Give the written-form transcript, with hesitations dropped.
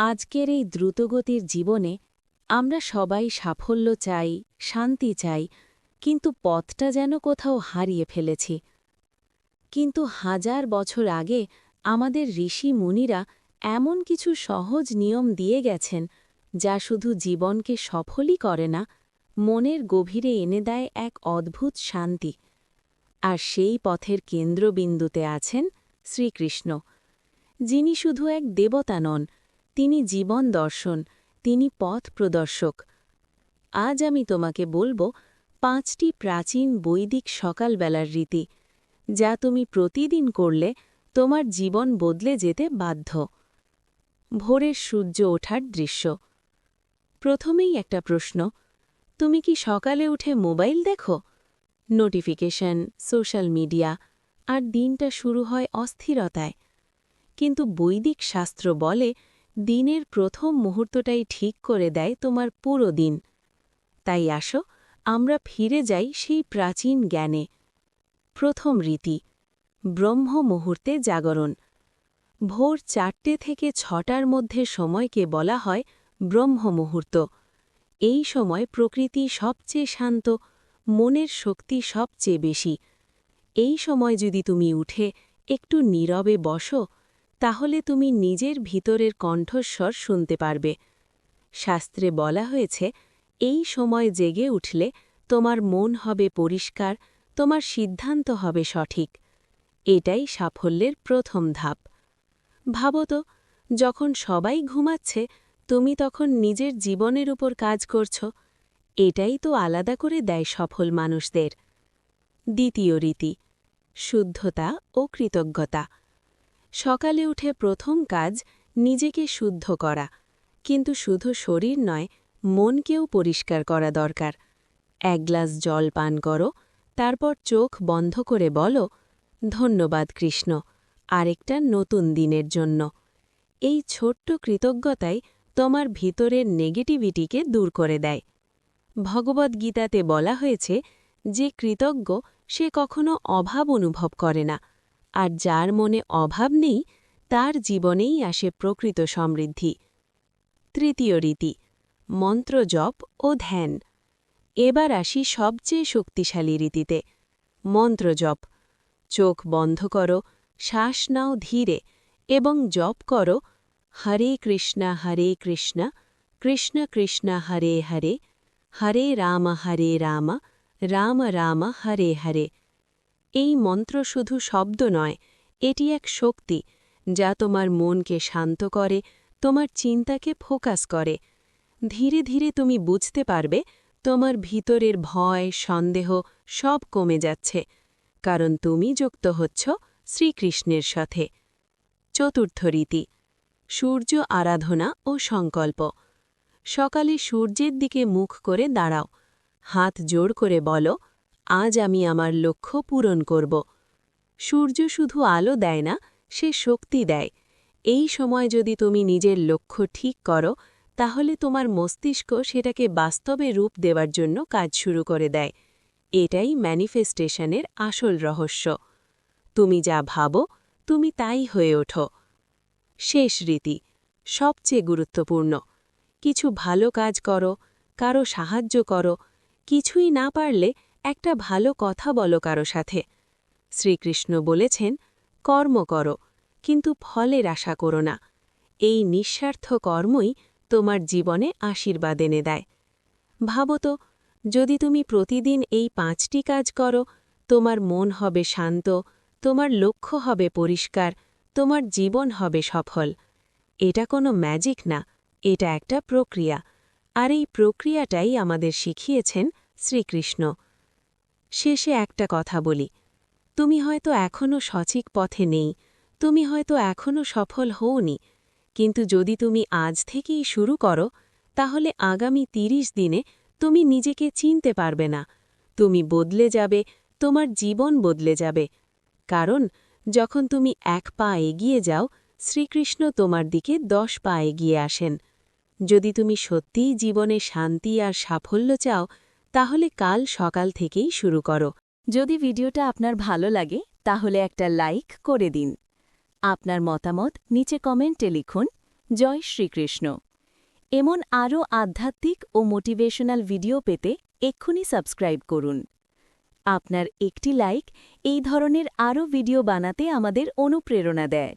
আজকের এই দ্রুতগতির জীবনে আমরা সবাই সাফল্য চাই, শান্তি চাই, কিন্তু পথটা যেন কোথাও হারিয়ে ফেলেছি। কিন্তু হাজার বছর আগে আমাদের ঋষি মুনিরা এমন কিছু সহজ নিয়ম দিয়ে গেছেন, যা শুধু জীবনকে সফলই করে না, মনের গভীরে এনে দেয় এক অদ্ভুত শান্তি। আর সেই পথের কেন্দ্রবিন্দুতে আছেন শ্রীকৃষ্ণ, যিনি শুধু এক দেবতা নন, তিনি জীবন দর্শন, তিনি পথ প্রদর্শক। আজ আমি তোমাকে বলবো ৫টি প্রাচীন বৈদিক সকালবেলার রীতি, যা তুমি প্রতিদিন করলে তোমার জীবন বদলে যেতে বাধ্য। ভোরের সূর্য ওঠার দৃশ্য। প্রথমেই একটা প্রশ্ন, তুমি কি সকালে উঠে মোবাইল দেখো? নোটিফিকেশন, সোশ্যাল মিডিয়া, আর দিনটা শুরু হয় অস্থিরতায়। কিন্তু বৈদিক শাস্ত্র বলে দিনের প্রথম মুহূর্তটাই ঠিক করে দেয় তোমার পুরো দিন। তাই আসো আমরা ফিরে যাই সেই প্রাচীন জ্ঞানে। প্রথম রীতি, ব্রহ্ম মুহূর্তে জাগরণ। ভোর ৪টে থেকে ৬টার মধ্যে সময়কে বলা হয় ব্রহ্ম মুহূর্ত। এই সময় প্রকৃতি সবচেয়ে শান্ত, মনের শক্তি সবচেয়ে বেশি। এই সময় যদি তুমি উঠে একটু নীরবে বসো, তাহলে তুমি নিজের ভিতরের কণ্ঠস্বর শুনতে পারবে। শাস্ত্রে বলা হয়েছে, এই সময় জেগে উঠলে তোমার মন হবে পরিষ্কার, তোমার সিদ্ধান্ত হবে সঠিক। এটাই সাফল্যের প্রথম ধাপ। ভাবো তো, যখন সবাই ঘুমাচ্ছে, তুমি তখন নিজের জীবনের উপর কাজ করছ। এটাই তো আলাদা করে দেয় সফল মানুষদের। দ্বিতীয় রীতি, শুদ্ধতা ও কৃতজ্ঞতা। সকালে উঠে প্রথম কাজ নিজেকে শুদ্ধ করা, কিন্তু শুধু শরীর নয়, মনকেও পরিষ্কার করা দরকার। ১ গ্লাস জল পান করো, তারপর চোখ বন্ধ করে বলো, ধন্যবাদ কৃষ্ণ, আরেকটা নতুন দিনের জন্য। এই ছোট্ট কৃতজ্ঞতাই তোমার ভিতরের নেগেটিভিটিকে দূর করে দেয়। ভগবদ্গীতাতে বলা হয়েছে, যে কৃতজ্ঞ সে কখনো অভাব অনুভব করে না, আর যার মনে অভাব নেই তার জীবনেই আসে প্রকৃত সমৃদ্ধি। তৃতীয় রীতি, মন্ত্র জপ ও ধ্যান। এবার আসি সবচেয়ে শক্তিশালী রীতিতে, মন্ত্র জপ। চোখ বন্ধ করো, শ্বাস নাও ধীরে, এবং জপ করো, হরে কৃষ্ণ, কৃষ্ণ কৃষ্ণ হরে হরে, হরে রাম, রাম রাম হরে হরে। এই মন্ত্র শুধু শব্দ নয়, এটি এক শক্তি, যা তোমার মনকে শান্ত করে, তোমার চিন্তাকে ফোকাস করে। ধীরে ধীরে তুমি বুঝতে পারবে তোমার ভিতরের ভয়, সন্দেহ সব কমে যাচ্ছে, কারণ তুমি যুক্ত হচ্ছ শ্রীকৃষ্ণের সাথে। চতুর্থ রীতি, সূর্য আরাধনা ও সংকল্প। সকালে সূর্যের দিকে মুখ করে দাঁড়াও, হাত জোড় করে বলো, আজ আমি আমার লক্ষ্য পূরণ করব। সূর্য শুধু আলো দেয় না, সে শক্তি দেয়। এই সময় যদি তুমি নিজের লক্ষ্য ঠিক করো, তাহলে তোমার মস্তিষ্ক সেটাকে বাস্তবে রূপ দেওয়ার জন্য কাজ শুরু করে দেয়। এটাই ম্যানিফেস্টেশনের আসল রহস্য। তুমি যা ভাবো, তুমি তাই হয়ে ওঠো। শেষ রীতি, সবচেয়ে গুরুত্বপূর্ণ। কিছু ভালো কাজ করো, কারো সাহায্য করো, কিছুই না পারলে একটা ভালো কথা বলো কারো সাথে। শ্রীকৃষ্ণ বলেছেন, কর্ম করো, কিন্তু ফলের আশা করো না। এই নিঃস্বার্থ কর্মই তোমার জীবনে আশীর্বাদ এনে দেয়। ভাবো তো, যদি তুমি প্রতিদিন এই 5টি কাজ করো, তোমার মন হবে শান্ত, তোমার লক্ষ্য হবে পরিষ্কার, তোমার জীবন হবে সফল। এটা কোনো ম্যাজিক না, এটা একটা প্রক্রিয়া, আর এই প্রক্রিয়াটাই আমাদের শিখিয়েছেন শ্রীকৃষ্ণ। শেষে একটা কথা বলি, তুমি হয়তো এখনও সঠিক পথে নেই, তুমি হয়তো এখনও সফল হওনি, কিন্তু যদি তুমি আজ থেকেই শুরু করো, তাহলে আগামী 30 দিনে তুমি নিজেকে চিনতে পারবে না। তুমি বদলে যাবে, তোমার জীবন বদলে যাবে। কারণ যখন তুমি 1 পা এগিয়ে যাও, শ্রীকৃষ্ণ তোমার দিকে 10 পা এগিয়ে আসেন। যদি তুমি সত্যিই জীবনে শান্তি আর সাফল্য চাও, তাহলে কাল সকাল থেকেই শুরু করো। যদি ভিডিওটা আপনার ভালো লাগে, তাহলে একটা লাইক করে দিন। আপনার মতামত নিচে কমেন্টে লিখুন। জয় শ্রীকৃষ্ণ। এমন আরও আধ্যাত্মিক ও মোটিভেশনাল ভিডিও পেতে এক্ষুনি সাবস্ক্রাইব করুন। আপনার একটি লাইক এই ধরনের আরও ভিডিও বানাতে আমাদের অনুপ্রেরণা দেয়।